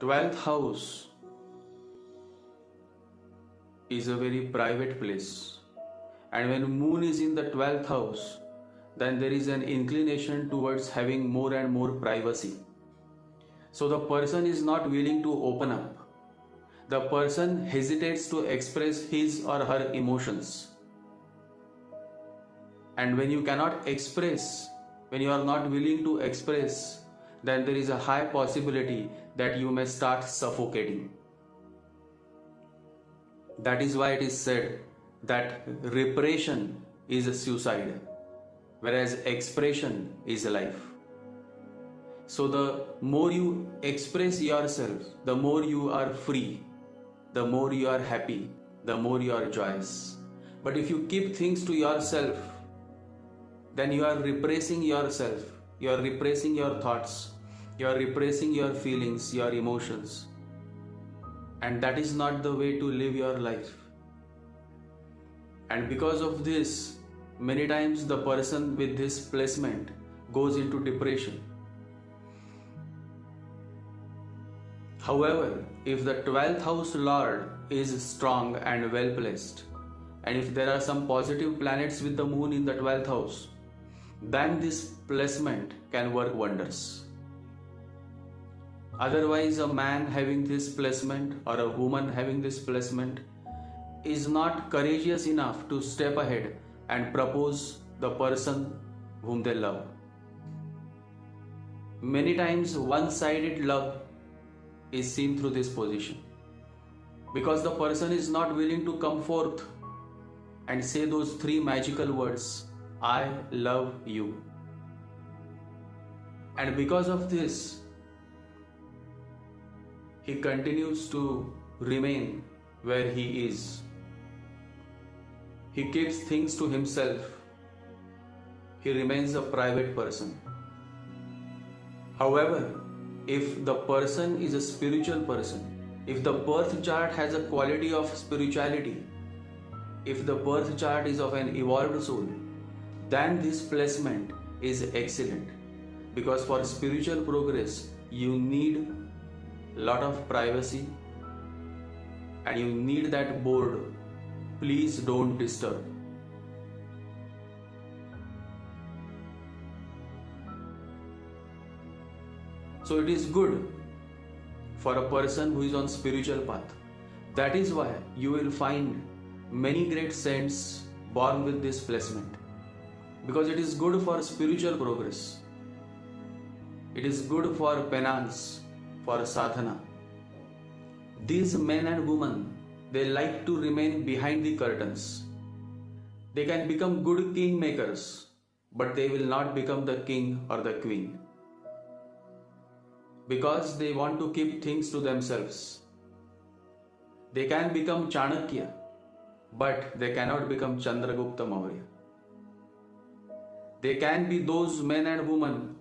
12th house is a very private place, and when moon is in the 12th house, then there is an inclination towards having more and more privacy. So the person is not willing to open up. The person hesitates to express his or her emotions. And when you cannot express, when you are not willing to express, then there is a high possibility that you may start suffocating. That is why it is said that repression is a suicide, whereas expression is life. So the more you express yourself, the more you are free, the more you are happy, the more you are joyous. But if you keep things to yourself, then you are repressing yourself, you are repressing your thoughts, you are repressing your feelings, your emotions. And that is not the way to live your life. And because of this, many times the person with this placement goes into depression. However, if the 12th house lord is strong and well placed, and if there are some positive planets with the moon in the 12th house, then this placement can work wonders. Otherwise, a man having this placement or a woman having this placement is not courageous enough to step ahead and propose the person whom they love. Many times one-sided love is seen through this position, because the person is not willing to come forth and say those three magical words, I love you. And because of this, he continues to remain where he is. He keeps things to himself. He remains a private person. However, if the person is a spiritual person, if the birth chart has a quality of spirituality, if the birth chart is of an evolved soul, then this placement is excellent. Because for spiritual progress, you need a lot of privacy and you need that board, please don't disturb. So it is good for a person who is on spiritual path. That is why you will find many great saints born with this placement, because it is good for spiritual progress. It is good for penance, for sadhana. These men and women, they like to remain behind the curtains. They can become good kingmakers, but they will not become the king or the queen, because they want to keep things to themselves. They can become Chanakya, but they cannot become Chandragupta Maurya. They can be those men and women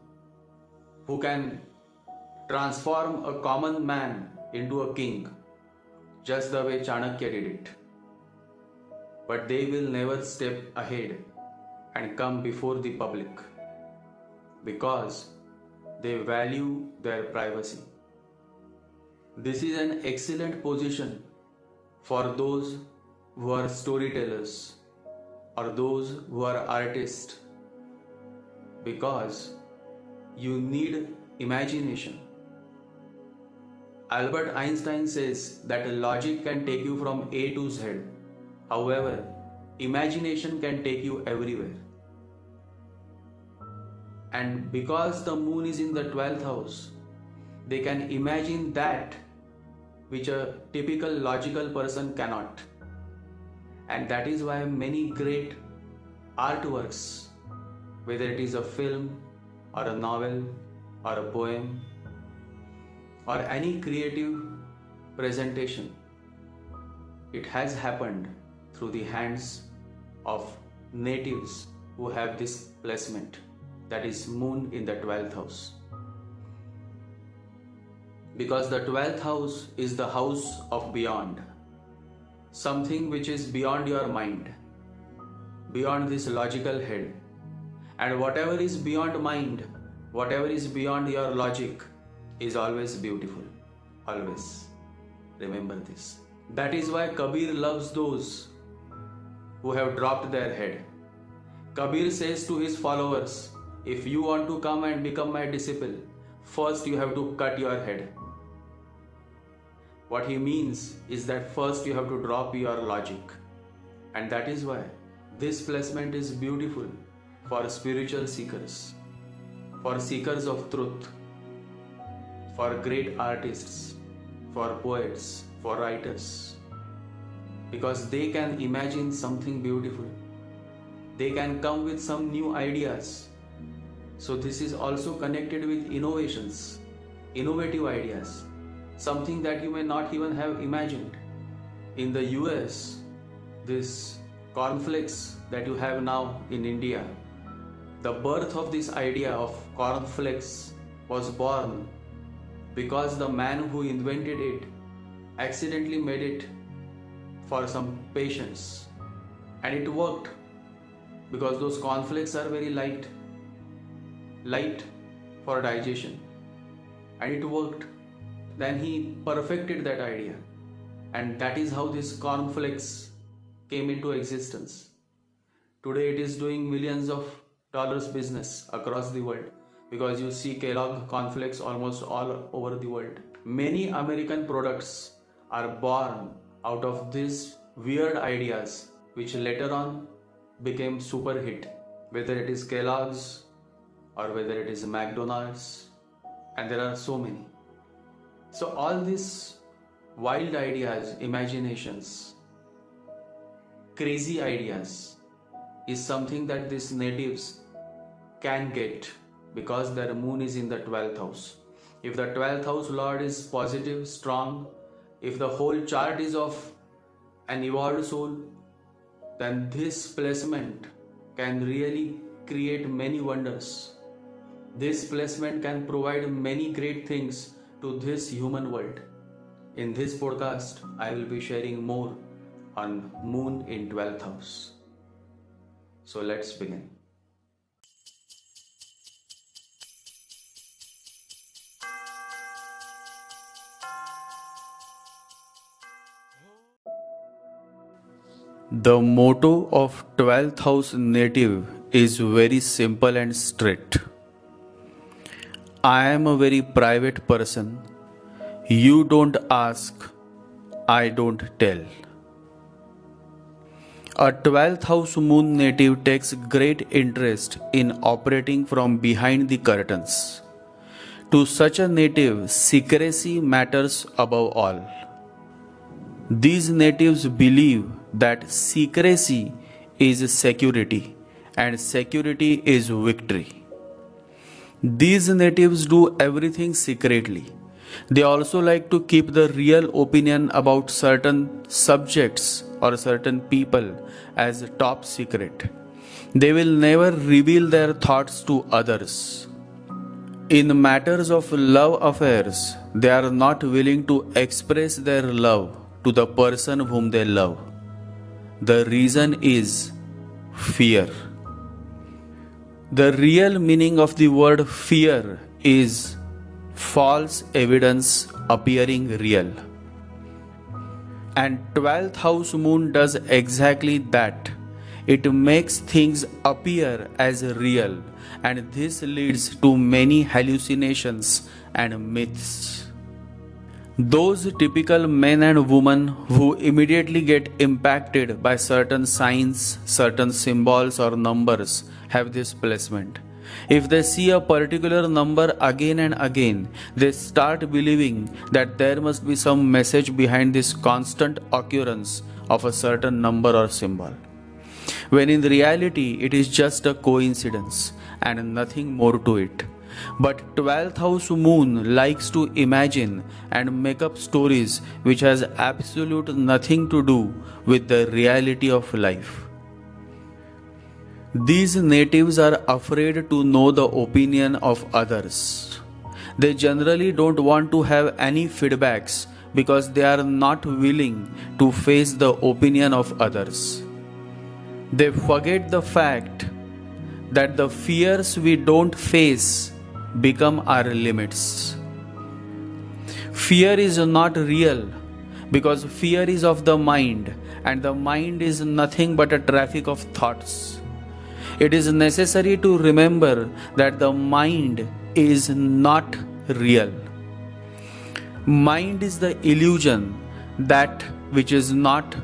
who can transform a common man into a king, just the way Chanakya did it. But they will never step ahead and come before the public, because they value their privacy. This is an excellent position for those who are storytellers or those who are artists, because you need imagination. Albert Einstein says that logic can take you from A to Z. However, imagination can take you everywhere. And because the moon is in the 12th house, they can imagine that which a typical logical person cannot. And that is why many great artworks, whether it is a film or a novel or a poem or any creative presentation, it has happened through the hands of natives who have this placement, that is moon in the 12th house. Because the 12th house is the house of beyond, something which is beyond your mind, beyond this logical head. And whatever is beyond mind, whatever is beyond your logic is always beautiful, Always remember this. That is why Kabir loves those who have dropped their head. Kabir says to his followers, if you want to come and become my disciple, first you have to cut your head. What he means is that first you have to drop your logic. And that is why this placement is beautiful for spiritual seekers, for seekers of truth, for great artists, for poets, for writers. Because they can imagine something beautiful. They can come with some new ideas. So this is also connected with innovations, innovative ideas, something that you may not even have imagined. In the US, this cornflakes that you have now in India, the birth of this idea of cornflakes was born because the man who invented it accidentally made it for some patients, and it worked because those cornflakes are very light for digestion, and it worked. Then he perfected that idea, and that is how this cornflakes came into existence. Today it is doing millions of dollars business across the world, because you see Kellogg cornflakes almost all over the world. Many American products are born out of these weird ideas which later on became super hit, whether it is Kellogg's or whether it is McDonald's, and there are so many. So all these wild ideas, imaginations, crazy ideas is something that these natives can get because their moon is in the 12th house. If the 12th house lord is positive, strong, if the whole chart is of an evolved soul, then this placement can really create many wonders. This placement can provide many great things to this human world. In this podcast, I will be sharing more on moon in 12th house. So let's begin. The motto of 12th house native is very simple and straight. I am a very private person. You don't ask, I don't tell. A 12th house moon native takes great interest in operating from behind the curtains. To such a native, secrecy matters above all. These natives believe that secrecy is security and security is victory. These natives do everything secretly. They also like to keep the real opinion about certain subjects or certain people as top secret. They will never reveal their thoughts to others. In matters of love affairs, they are not willing to express their love to the person whom they love. The reason is fear. The real meaning of the word fear is false evidence appearing real. And 12th house moon does exactly that. It makes things appear as real, and this leads to many hallucinations and myths. Those typical men and women who immediately get impacted by certain signs, certain symbols or numbers have this placement. If they see a particular number again and again, they start believing that there must be some message behind this constant occurrence of a certain number or symbol. When in reality, it is just a coincidence and nothing more to it. But 12th house moon likes to imagine and make up stories which has absolute nothing to do with the reality of life. These natives are afraid to know the opinion of others. They generally don't want to have any feedbacks because they are not willing to face the opinion of others. They forget the fact that the fears we don't face become our limits. Fear is not real because fear is of the mind, and the mind is nothing but a traffic of thoughts. It is necessary to remember that the mind is not real. Mind is the illusion, that which is not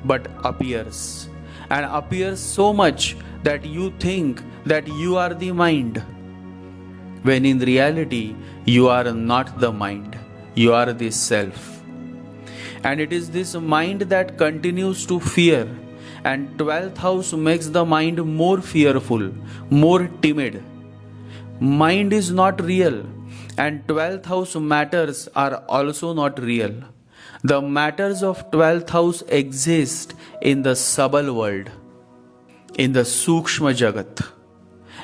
but appears, and appears so much that you think that you are the mind, when in reality you are not the mind, you are the self. And it is this mind that continues to fear, and 12th house makes the mind more fearful, more timid. Mind is not real, and 12th house matters are also not real. The matters of 12th house exist in the subtle world, in the Sukshma Jagat,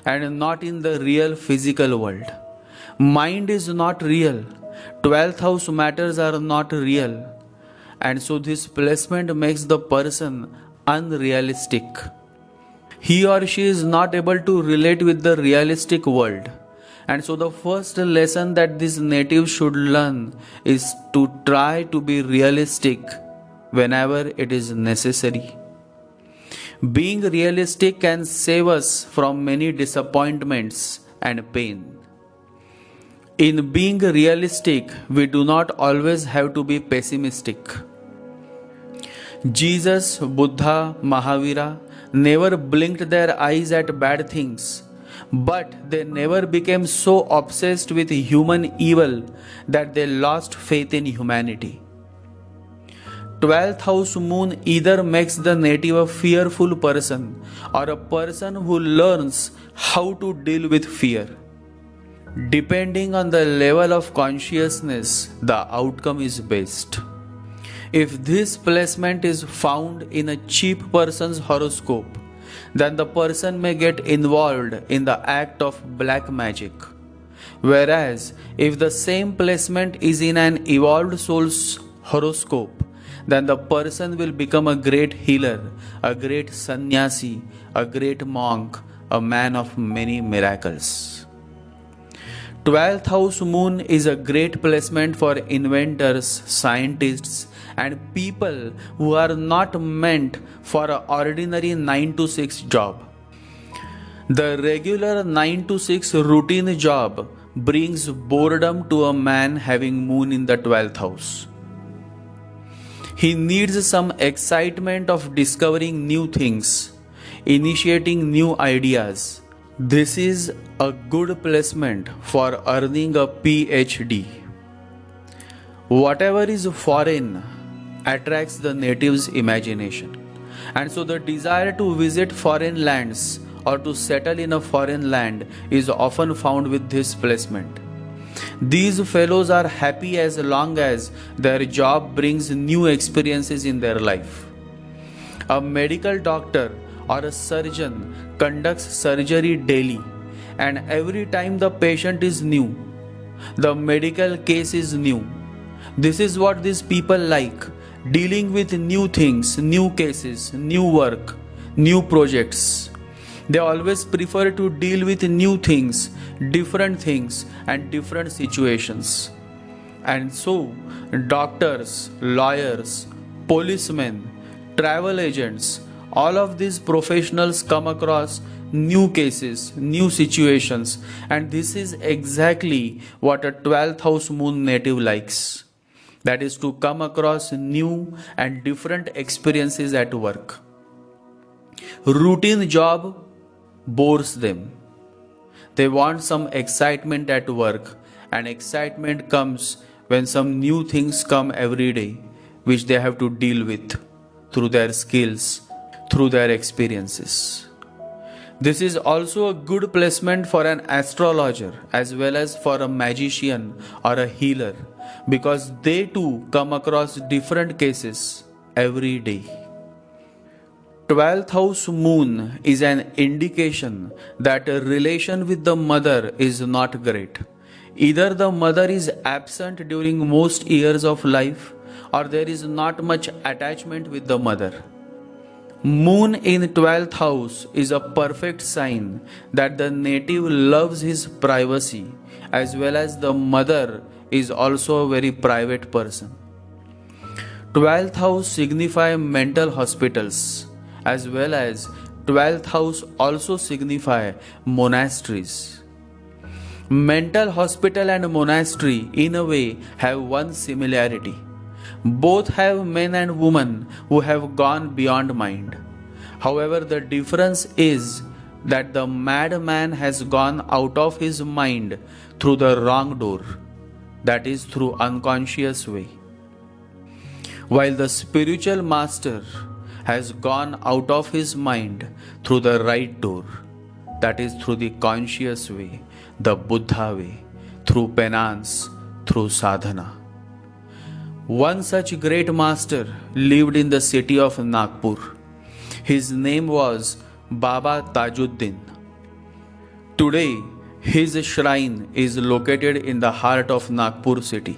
and not in the real physical world. Mind is not real, 12th house matters are not real, and so this placement makes the person unrealistic. He or she is not able to relate with the realistic world. And so the first lesson that this native should learn is to try to be realistic whenever it is necessary. Being realistic can save us from many disappointments and pain. In being realistic, we do not always have to be pessimistic. Jesus, Buddha, Mahavira never blinked their eyes at bad things, but they never became so obsessed with human evil that they lost faith in humanity. 12th house moon either makes the native a fearful person or a person who learns how to deal with fear. Depending on the level of consciousness, the outcome is best. If this placement is found in a cheap person's horoscope, then the person may get involved in the act of black magic. Whereas, if the same placement is in an evolved soul's horoscope, then the person will become a great healer, a great sannyasi, a great monk, a man of many miracles. 12th house moon is a great placement for inventors, scientists, and people who are not meant for an ordinary 9 to 6 job. The regular 9 to 6 routine job brings boredom to a man having moon in the 12th house. He needs some excitement of discovering new things, initiating new ideas. This is a good placement for earning a PhD. Whatever is foreign attracts the native's imagination, and so the desire to visit foreign lands or to settle in a foreign land is often found with this placement. These fellows are happy as long as their job brings new experiences in their life. A medical doctor or a surgeon conducts surgery daily, and every time the patient is new, the medical case is new. This is what these people like, dealing with new things, new cases, new work, new projects. They always prefer to deal with new things, and different situations. And so, doctors, lawyers, policemen, travel agents, all of these professionals come across new cases, new situations, and this is exactly what a 12th house moon native likes. That is to come across new and different experiences at work. Routine job bores them. They want some excitement at work, and excitement comes when some new things come every day, which they have to deal with through their skills, through their experiences. This is also a good placement for an astrologer as well as for a magician or a healer, because they too come across different cases every day. 12th house moon is an indication that a relation with the mother is not great. Either the mother is absent during most years of life, or there is not much attachment with the mother. Moon in 12th house is a perfect sign that the native loves his privacy, as well as the mother is also a very private person. 12th house signify mental hospitals, as well as 12th house also signify monasteries. Mental hospital and monastery in a way have one similarity. Both have men and women who have gone beyond mind. However, the difference is that the madman has gone out of his mind through the wrong door, that is, through unconscious way, while the spiritual master has gone out of his mind through the right door, that is, through the conscious way, the Buddha way, through penance, through sadhana. One such great master lived in the city of Nagpur. His name was Baba Tajuddin. Today, his shrine is located in the heart of Nagpur city.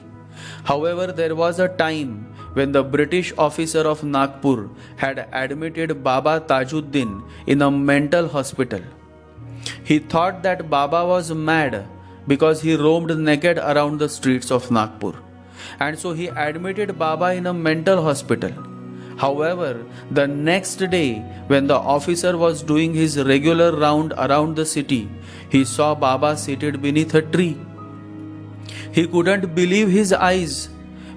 However, there was a time when the British officer of Nagpur had admitted Baba Tajuddin in a mental hospital. He thought that Baba was mad because he roamed naked around the streets of Nagpur, and so he admitted Baba in a mental hospital. However, the next day, when the officer was doing his regular round around the city, he saw Baba seated beneath a tree. He couldn't believe his eyes,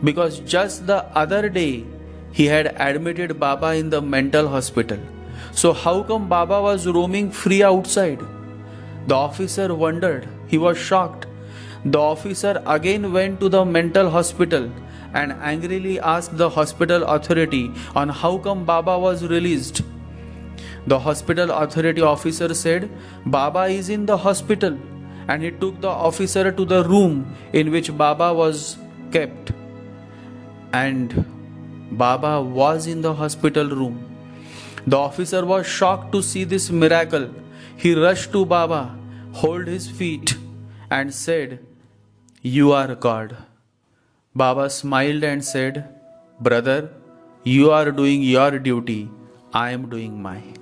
because just the other day he had admitted Baba in the mental hospital. So how come Baba was roaming free outside? The officer wondered. He was shocked. The officer again went to the mental hospital and angrily asked the hospital authority on how come Baba was released. The hospital authority officer said, Baba is in the hospital, and he took the officer to the room in which Baba was kept. And Baba was in the hospital room. The officer was shocked to see this miracle. He rushed to Baba, held his feet, and said, You are God. Baba smiled and said, Brother, you are doing your duty, I am doing mine.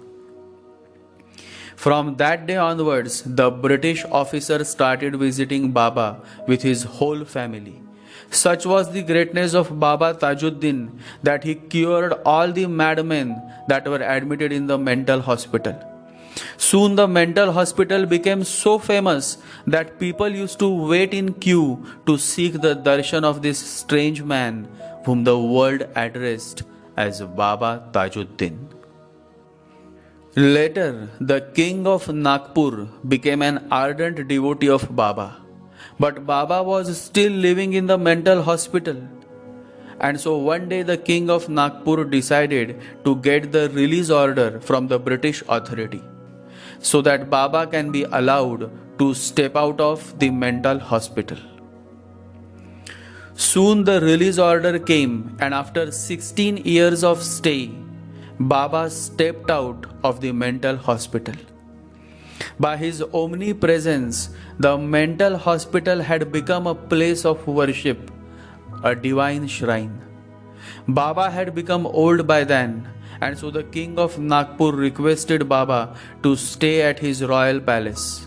From that day onwards, the British officer started visiting Baba with his whole family. Such was the greatness of Baba Tajuddin that he cured all the madmen that were admitted in the mental hospital. Soon the mental hospital became so famous that people used to wait in queue to seek the darshan of this strange man whom the world addressed as Baba Tajuddin. Later, the king of Nagpur became an ardent devotee of Baba. But Baba was still living in the mental hospital. And so one day the king of Nagpur decided to get the release order from the British authority, so that Baba can be allowed to step out of the mental hospital. Soon the release order came, and after 16 years of stay, Baba stepped out of the mental hospital. By his omnipresence, the mental hospital had become a place of worship, a divine shrine. Baba had become old by then, and so the king of Nagpur requested Baba to stay at his royal palace.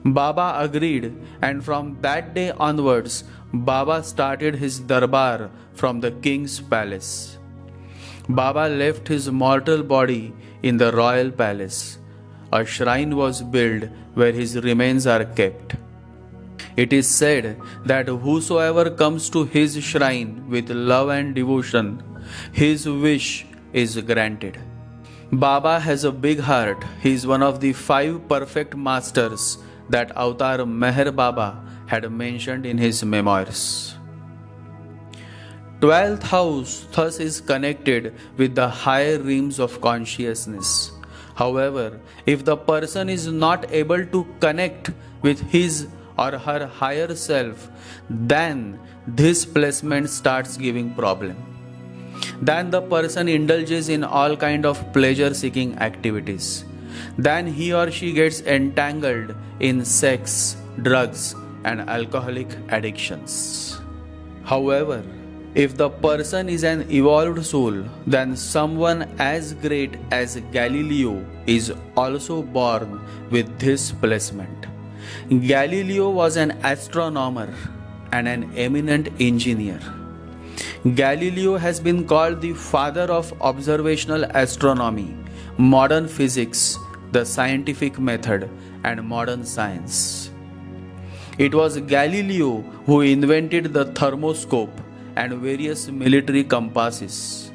Baba agreed, and from that day onwards, Baba started his darbar from the king's palace. Baba left his mortal body in the royal palace. A shrine was built where his remains are kept. It is said that whosoever comes to his shrine with love and devotion, his wish is granted. Baba has a big heart. He is one of the 5 perfect masters that Avatar Meher Baba had mentioned in his memoirs. 12th house thus is connected with the higher realms of consciousness. However, if the person is not able to connect with his or her higher self, then this placement starts giving problem. Then the person indulges in all kind of pleasure-seeking activities. Then he or she gets entangled in sex, drugs, and alcoholic addictions. However, If the person is an evolved soul, then someone as great as Galileo is also born with this placement. Galileo was an astronomer and an eminent engineer. Galileo has been called the father of observational astronomy, modern physics, the scientific method, and modern science. It was Galileo who invented the thermoscope and various military compasses.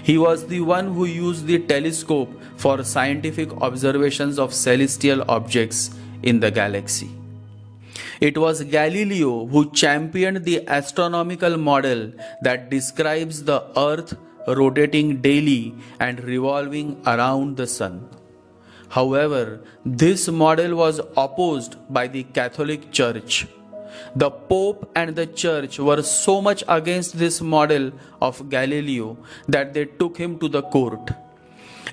He was the one who used the telescope for scientific observations of celestial objects in the galaxy. It was Galileo who championed the astronomical model that describes the earth rotating daily and revolving around the sun. However, this model was opposed by the Catholic Church. The Pope and the Church were so much against this model of Galileo that they took him to the court,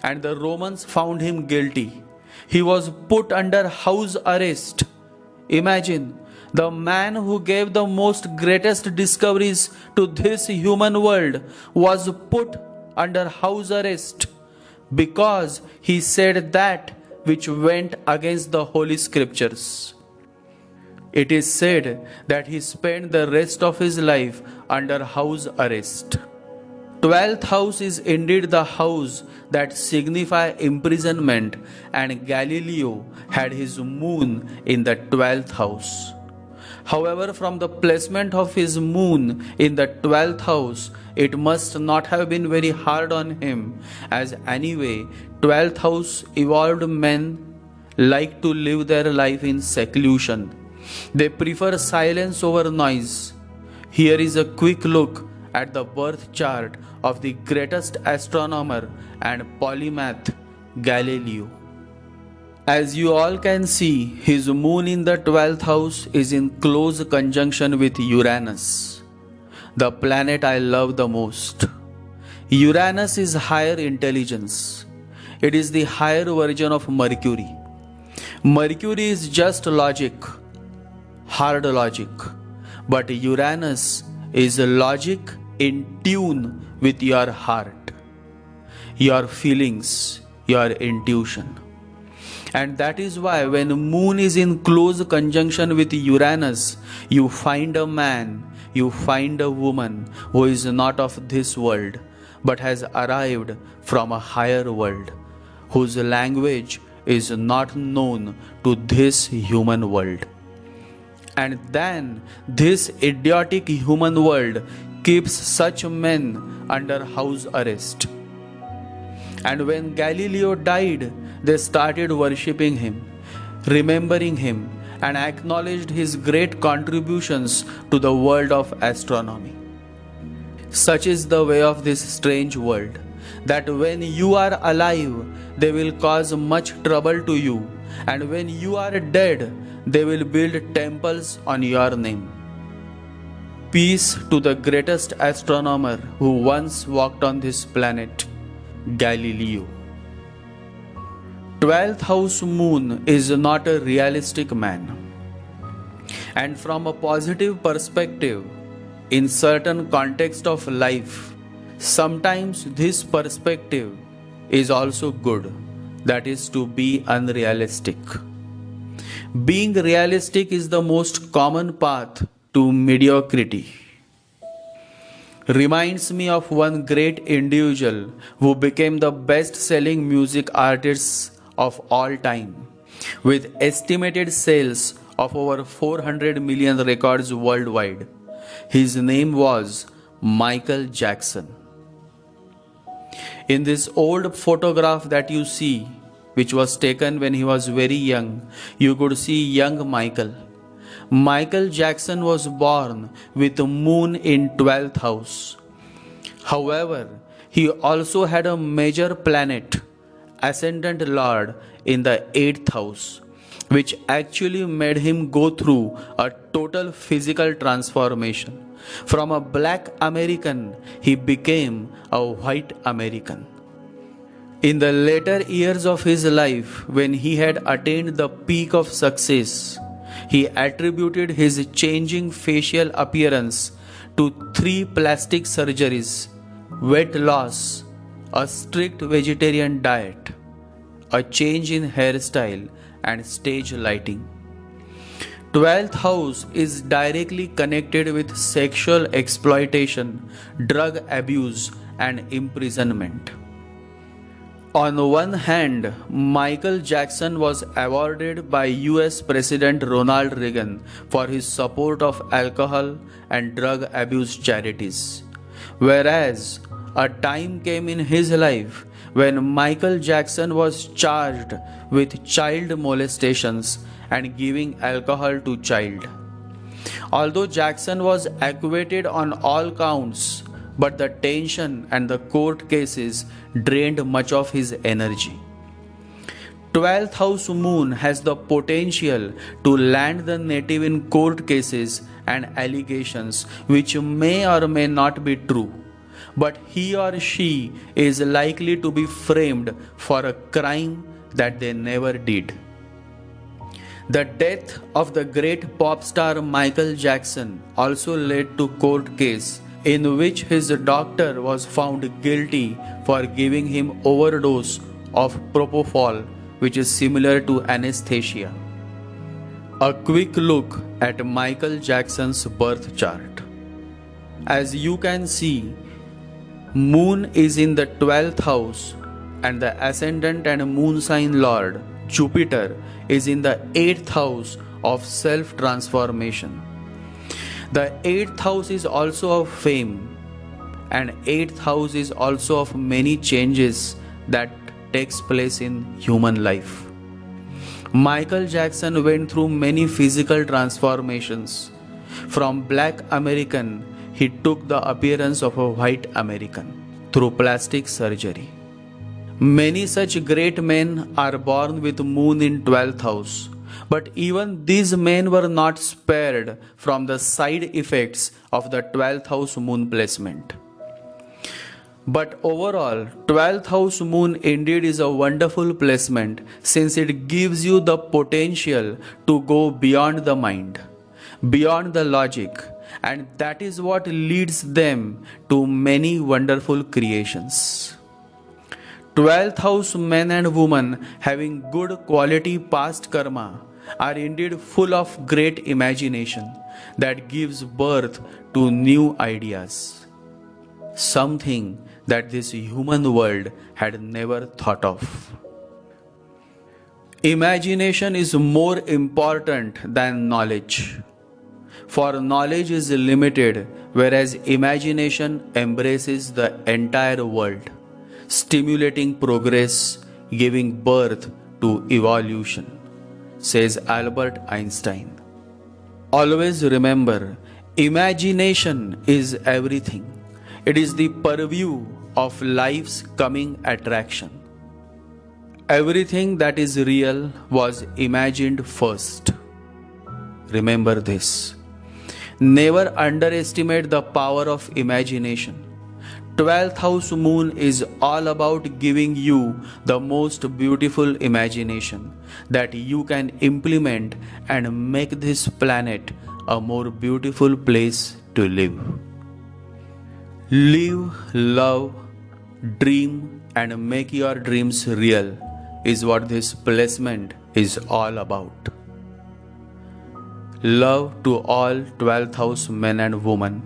and the Romans found him guilty. He was put under house arrest. Imagine, the man who gave the most greatest discoveries to this human world was put under house arrest because he said that which went against the Holy Scriptures. It is said that he spent the rest of his life under house arrest. 12th house is indeed the house that signify imprisonment, and Galileo had his moon in the 12th house. However, from the placement of his moon in the 12th house, it must not have been very hard on him, as anyway, 12th house evolved men like to live their life in seclusion. They prefer silence over noise. Here is a quick look at the birth chart of the greatest astronomer and polymath, Galileo. As you all can see, his moon in the 12th house is in close conjunction with Uranus, the planet I love the most. Uranus is higher intelligence. It is the higher version of Mercury. Mercury is just logic, hard logic, but Uranus is logic in tune with your heart, your feelings, your intuition. And that is why when moon is in close conjunction with Uranus, you find a man, you find a woman who is not of this world, but has arrived from a higher world, whose language is not known to this human world. And then this idiotic human world keeps such men under house arrest. And when Galileo died, they started worshipping him, remembering him, and acknowledged his great contributions to the world of astronomy. Such is the way of this strange world, that when you are alive, they will cause much trouble to you, and when you are dead, they will build temples on your name. Peace to the greatest astronomer who once walked on this planet, Galileo. 12th house moon is not a realistic man. And from a positive perspective, in certain context of life, sometimes this perspective is also good, that is to be unrealistic. Being realistic is the most common path to mediocrity. Reminds me of one great individual who became the best-selling music artist of all time, with estimated sales of over 400 million records worldwide. His name was Michael Jackson. In this old photograph that you see, which was taken when he was very young, you could see young Michael. Michael Jackson was born with a moon in 12th house. However, he also had a major planet, ascendant lord, in the 8th house, which actually made him go through a total physical transformation. From a black American, he became a white American. In the later years of his life, when he had attained the peak of success, he attributed his changing facial appearance to 3 plastic surgeries, weight loss, a strict vegetarian diet, a change in hairstyle, and stage lighting. 12th house is directly connected with sexual exploitation, drug abuse, and imprisonment. On one hand, Michael Jackson was awarded by US President Ronald Reagan for his support of alcohol and drug abuse charities. Whereas, a time came in his life when Michael Jackson was charged with child molestations and giving alcohol to child. Although Jackson was acquitted on all counts, but the tension and the court cases drained much of his energy. 12th house moon has the potential to land the native in court cases and allegations which may or may not be true, but he or she is likely to be framed for a crime that they never did. The death of the great pop star Michael Jackson also led to court case in which his doctor was found guilty for giving him overdose of propofol, which is similar to anesthesia. A quick look at Michael Jackson's birth chart. As you can see, Moon is in the 12th house and the ascendant and moon sign lord Jupiter is in the 8th house of self-transformation. The 8th house is also of fame, and 8th house is also of many changes that takes place in human life. Michael Jackson went through many physical transformations. From black American, he took the appearance of a white American through plastic surgery. Many such great men are born with moon in 12th house. But even these men were not spared from the side effects of the 12th house moon placement. But overall, 12th house moon indeed is a wonderful placement since it gives you the potential to go beyond the mind, beyond the logic, and that is what leads them to many wonderful creations. 12th house men and women having good quality past karma are indeed full of great imagination that gives birth to new ideas, something that this human world had never thought of. Imagination is more important than knowledge, for knowledge is limited, whereas imagination embraces the entire world, stimulating progress, giving birth to evolution, says Albert Einstein. Always remember, imagination is everything. It is the purview of life's coming attraction. Everything that is real was imagined first. Remember this. Never underestimate the power of imagination. 12th house moon is all about giving you the most beautiful imagination that you can implement and make this planet a more beautiful place to live. Live, love, dream, and make your dreams real is what this placement is all about. Love to all 12th house men and women.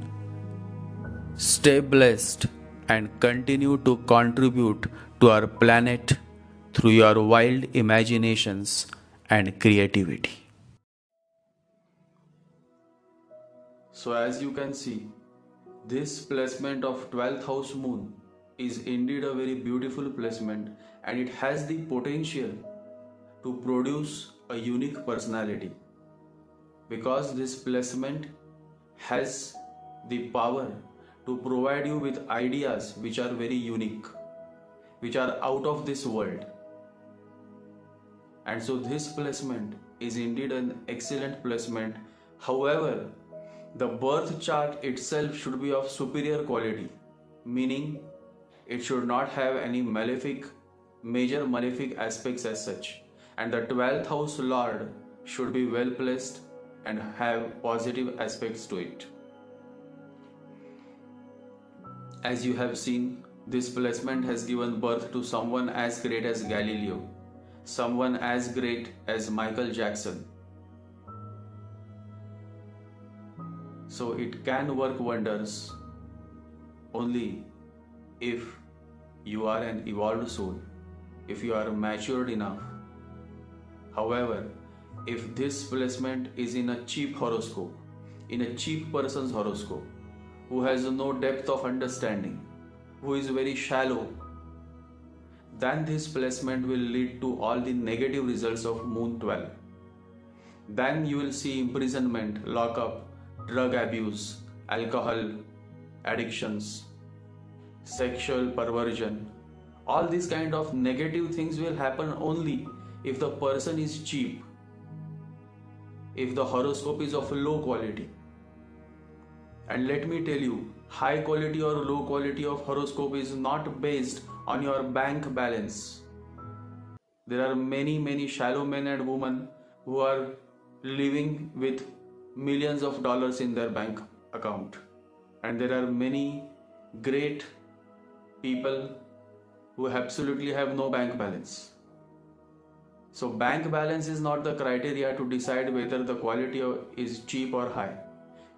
Stay blessed and continue to contribute to our planet through your wild imaginations and creativity. So as you can see, this placement of 12th house moon is indeed a very beautiful placement, and it has the potential to produce a unique personality, because this placement has the power to provide you with ideas which are very unique, which are out of this world. And so this placement is indeed an excellent placement. However, the birth chart itself should be of superior quality, meaning it should not have any major malefic aspects as such, and the 12th house lord should be well placed and have positive aspects to it. As you have seen, this placement has given birth to someone as great as Galileo, someone as great as Michael Jackson. So it can work wonders only if you are an evolved soul, if you are matured enough. However, if this placement is in a cheap horoscope, in a cheap person's horoscope, who has no depth of understanding, who is very shallow, then this placement will lead to all the negative results of Moon 12. Then you will see imprisonment, lockup, drug abuse, alcohol addictions, sexual perversion. All these kind of negative things will happen only if the person is cheap, if the horoscope is of low quality. And let me tell you, high quality or low quality of horoscope is not based on your bank balance. There are many shallow men and women who are living with millions of dollars in their bank account. And there are many great people who absolutely have no bank balance. So bank balance is not the criteria to decide whether the quality is cheap or high.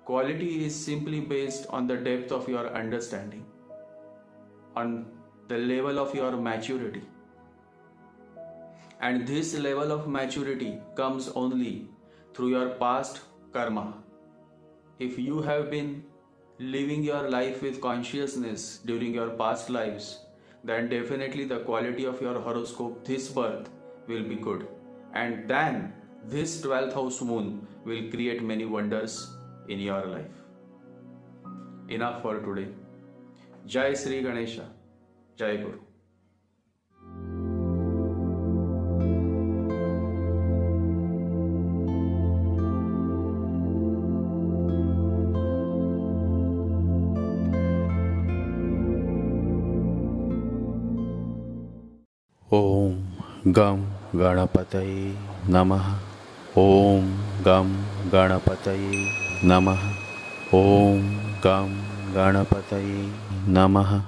Quality is simply based on the depth of your understanding, on the level of your maturity. And this level of maturity comes only through your past karma. If you have been living your life with consciousness during your past lives, then definitely the quality of your horoscope this birth will be good. And then this 12th house moon will create many wonders in your life. Enough for today. Jai Sri Ganesha. Jai Guru. ॐ गं गणपतये नमः। ॐ गं गणपतये नमः। ॐ गं गणपतये नमः।